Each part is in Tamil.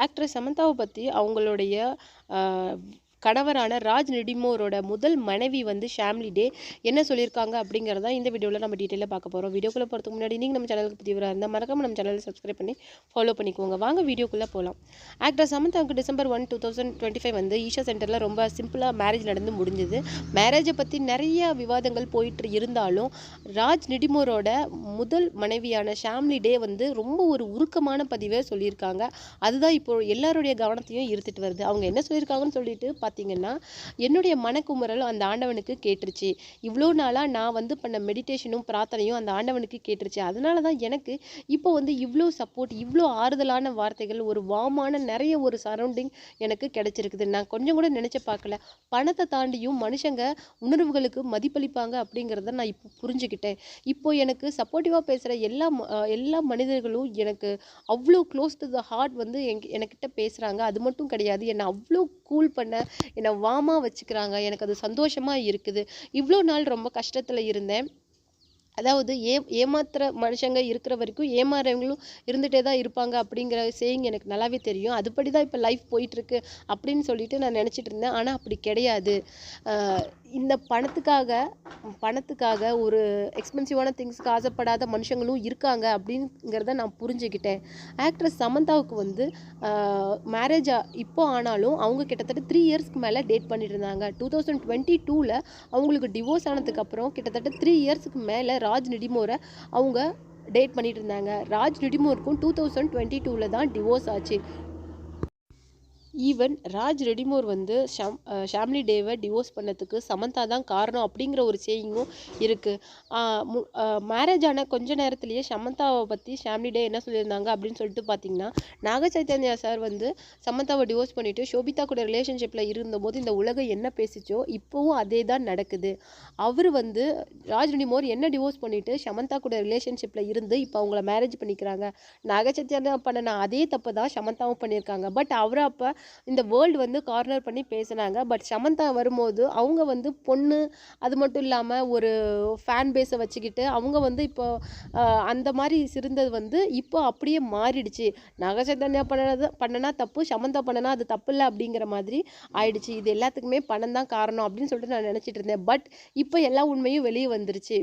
ஆக்ட்ரஸ் சமந்தாவை பத்தி அவங்களுடைய அ கணவரான ராஜ் நெடுமோரோட முதல் மனைவி வந்து ஷாம்லி டே என்ன சொல்லியிருக்காங்க அப்படிங்கிறத இந்த வீடியோவில் நம்ம டீட்டெயிலாக பார்க்க போகிறோம். வீடியோக்குள்ளே போகிறதுக்கு முன்னாடி நீங்கள் நம்ம சேனலுக்கு புதியவராக இருந்தால் மறக்காம நம்ம சேனலை சப்ஸ்கிரைப் பண்ணி ஃபாலோ பண்ணிக்கோங்க. வாங்க வீடியோக்குள்ளே போகலாம். ஆக்ட்ரஸ் சமந்தாவுக்கு டிசம்பர் 1, 2025 வந்து ஈஷா சென்டரில் ரொம்ப சிம்பிளாக மேரேஜ் நடந்து முடிஞ்சுது. மேரேஜை பற்றி நிறைய விவாதங்கள் போயிட்டு இருந்தாலும் ராஜ் நெடுமோரோட முதல் மனைவியான ஷாம்லி டே வந்து ரொம்ப ஒரு உருக்கமான பதிவை சொல்லியிருக்காங்க. அதுதான் இப்போ எல்லாருடைய கவனத்தையும் ஈர்த்துட்டு வருது. அவங்க என்ன சொல்லியிருக்காங்கன்னு சொல்லிட்டு பார்த்தீங்கன்னா, என்னுடைய மனக்குமுறல் அந்த ஆண்டவனுக்கு கேட்டுருச்சு. இவ்வளோ நாளாக நான் வந்து பண்ண மெடிடேஷனும் பிரார்த்தனையும் அந்த ஆண்டவனுக்கு கேட்டுருச்சு. அதனால தான் எனக்கு இப்போ வந்து இவ்வளோ சப்போர்ட், இவ்வளோ ஆறுதலான வார்த்தைகள், ஒரு வார்மான நிறைய ஒரு சரௌண்டிங் எனக்கு கிடைச்சிருக்குது. நான் கொஞ்சம் கூட நினைச்சு பார்க்கல. பணத்தை தாண்டியும் மனுஷங்க உணர்வுகளுக்கு மதிப்பளிப்பாங்க அப்படிங்கிறத நான் இப்போ புரிஞ்சுக்கிட்டேன். இப்போ எனக்கு சப்போர்ட்டிவாக பேசுகிற எல்லா மனிதர்களும் எனக்கு அவ்வளோ க்ளோஸ் டு த ஹார்ட் வந்து என்கிட்ட பேசுகிறாங்க. அது மட்டும் கிடையாது, என்னை அவ்வளோ கூல் பண்ண, என்னை வார்மாக வச்சுக்கிறாங்க. எனக்கு அது சந்தோஷமாக இருக்குது. இவ்வளோ நாள் ரொம்ப கஷ்டத்தில் இருந்தேன். அதாவது ஏமாத்துற மனுஷங்க இருக்கிற வரைக்கும் ஏமாறவங்களும் இருந்துகிட்டே தான் இருப்பாங்க அப்படிங்கிற சேயிங் எனக்கு நல்லாவே தெரியும். அதுபடி தான் இப்போ லைஃப் போயிட்டுருக்கு அப்படின்னு சொல்லிட்டு நான் நினச்சிட்டு இருந்தேன். ஆனால் அப்படி கிடையாது. இந்த பணத்துக்காக ஒரு எக்ஸ்பென்சிவான திங்ஸ்க்கு ஆசைப்படாத மனுஷங்களும் இருக்காங்க அப்படிங்கிறத நான் புரிஞ்சுக்கிட்டேன். ஆக்ட்ரஸ் சமந்தாவுக்கு வந்து மேரேஜ் இப்போ ஆனாலும் அவங்க கிட்டத்தட்ட 3 இயர்ஸ்க்கு மேலே டேட் பண்ணிட்டு இருந்தாங்க. 2022ல் அவங்களுக்கு டிவோர்ஸ் ஆனதுக்கப்புறம் கிட்டத்தட்ட 3 இயர்ஸுக்கு மேலே ராஜ் நெடுமோரை அவங்க டேட் பண்ணிட்டு இருந்தாங்க. ராஜ் நெடுமோருக்கும் 2022ல் தான் டிவோர்ஸ் ஆச்சு. ஈவன் ராஜ் ரெடிமோர் வந்து ஷாம்லி டேவை டிவோர்ஸ் பண்ணதுக்கு சமந்தா தான் காரணம் அப்படிங்கிற ஒரு சேயிங்கும் இருக்குது. மேரேஜ் ஆன கொஞ்ச நேரத்திலேயே சமந்தாவை பற்றி ஷாம்லி டே என்ன சொல்லியிருந்தாங்க அப்படின்னு சொல்லிட்டு பார்த்தீங்கன்னா, நாக சைத்தன்யா சார் வந்து சமந்தாவை டிவோர்ஸ் பண்ணிவிட்டு ஷோபிதா கூட ரிலேஷன்ஷிப்பில் இருந்தபோது இந்த உலகம் என்ன பேசிச்சோ இப்போவும் அதே தான் நடக்குது. அவர் வந்து ராஜ் ரெடிமோர் என்ன டிவோர்ஸ் பண்ணிவிட்டு சமந்தா கூட ரிலேஷன்ஷிப்பில் இருந்து இப்போ அவங்கள மேரேஜ் பண்ணிக்கிறாங்க. நாக சைத்தன்யா பண்ணின அதே தப்பு தான் சமந்தாவும் பண்ணியிருக்காங்க. பட் அவரை அப்போ இந்த வேர்ல்டு வந்து கார்னர் பண்ணி பேசினாங்க. பட் சமந்தா வரும்போது அவங்க வந்து பொண்ணு, அது மட்டும் இல்லாமல் ஒரு ஃபேன் பேஸை வச்சுக்கிட்டு அவங்க வந்து இப்போ அந்த மாதிரி இருந்தது வந்து இப்போ அப்படியே மாறிடுச்சு. நாகச்சைத்தன்யா பண்ணனா தப்பு, சமந்தா பண்ணனா அது தப்பு இல்லை அப்படிங்கிற மாதிரி ஆயிடுச்சு. இது எல்லாத்துக்குமே பணம் தான் காரணம் அப்படின்னு சொல்லிட்டு நான் நினச்சிட்டு இருந்தேன். பட் இப்போ எல்லா உண்மையும் வெளியே வந்துருச்சு.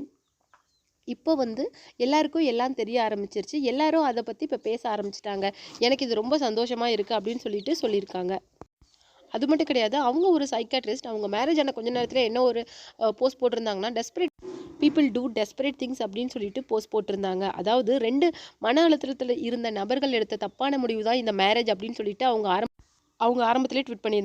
இப்போ வந்து எல்லாருக்கும் எல்லாம் தெரிய ஆரம்பிச்சிருச்சு. எல்லாரும் அதை பற்றி இப்போ பேச ஆரம்பிச்சிட்டாங்க. எனக்கு இது ரொம்ப சந்தோஷமாக இருக்குது அப்படின்னு சொல்லியிருக்காங்க. அது மட்டும் கிடையாது, அவங்க ஒரு சைக்காட்ரிஸ்ட். அவங்க மேரேஜ் ஆன கொஞ்ச நேரத்தில் என்ன ஒரு போஸ்ட் போட்டிருந்தாங்கன்னா, desperate people do desperate things அப்படின்னு சொல்லிட்டு போஸ்ட் போட்டிருந்தாங்க. அதாவது 2 மன அழுத்தத்தில் இருந்த நபர்கள் எடுத்த தப்பான முடிவு தான் இந்த மேரேஜ் அப்படின்னு சொல்லிட்டு அவங்க ஆரம்பத்திலே ட்வீட் பண்ணியிருந்தாங்க.